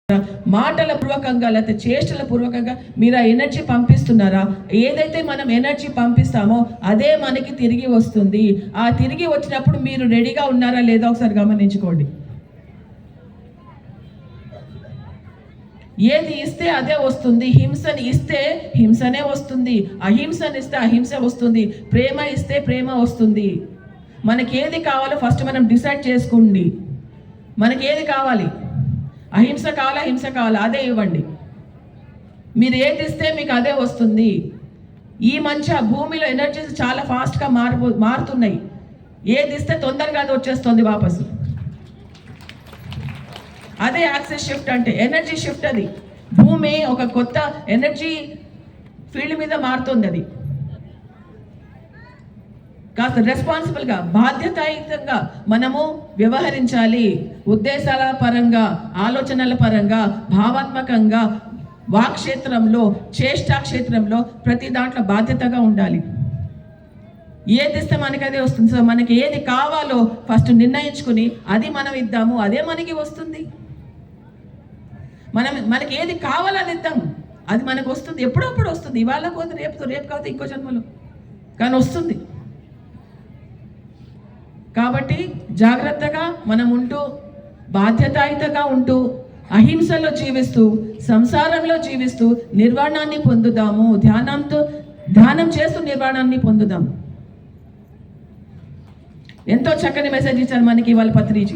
మాటల పూర్వకంగా లేకపోతే చేష్టల పూర్వకంగా మీరు ఆ ఎనర్జీ పంపిస్తున్నారా? ఏదైతే మనం ఎనర్జీ పంపిస్తామో అదే మనకి తిరిగి వస్తుంది. ఆ తిరిగి వచ్చినప్పుడు మీరు రెడీగా ఉన్నారా లేదా ఒకసారి గమనించుకోండి. ఏది ఇస్తే అదే వస్తుంది. హింసని ఇస్తే హింసనే వస్తుంది, అహింసని ఇస్తే అహింస వస్తుంది, ప్రేమ ఇస్తే ప్రేమ వస్తుంది. మనకి ఏది కావాలో ఫస్ట్ మనం డిసైడ్ చేసుకోండి. మనకి ఏది కావాలి? అహింస కావాలా, హింస కావాలా? అదే ఇవ్వండి. మీరు ఏది ఇస్తే మీకు అదే వస్తుంది. ఈ మంచి భూమిలో ఎనర్జీస్ చాలా ఫాస్ట్గా మారుతున్నాయి. ఏది ఇస్తే తొందరగా అది వచ్చేస్తుంది వాపసు. అదే యాక్సిస్ షిఫ్ట్ అంటే, ఎనర్జీ షిఫ్ట్. అది భూమి ఒక కొత్త ఎనర్జీ ఫీల్డ్ మీద మారుతుంది. అది కాస్త రెస్పాన్సిబుల్గా బాధ్యతాయుతంగా మనము వ్యవహరించాలి. ఉద్దేశాల పరంగా, ఆలోచనల పరంగా, భావాత్మకంగా, వాక్క్షేత్రంలో, చేష్టా క్షేత్రంలో ప్రతి దాంట్లో బాధ్యతగా ఉండాలి. ఏది ఇస్తే మనకి అదే వస్తుంది. సో మనకి ఏది కావాలో ఫస్ట్ నిర్ణయించుకుని అది మనం ఇద్దాము, అదే మనకి వస్తుంది. మనకి ఏది కావాలని ఇద్దాము, అది మనకు వస్తుంది. ఎప్పుడప్పుడు వస్తుంది. ఇవాళ పోతే రేపు కాకపోతే ఇంకో జన్మలో కానీ వస్తుంది. కాబట్టి జాగ్రత్తగా మనం ఉంటూ, బాధ్యతాయుతంగా ఉంటూ, అహింసలో జీవిస్తూ, సంసారంలో జీవిస్తూ నిర్వాణాన్ని పొందుదాము. ధ్యానం చేస్తూ నిర్వాణాన్ని పొందుదాము. ఎంతో చక్కని మెసేజ్ ఇచ్చారు మనకి ఇవాళ పత్రిజీ.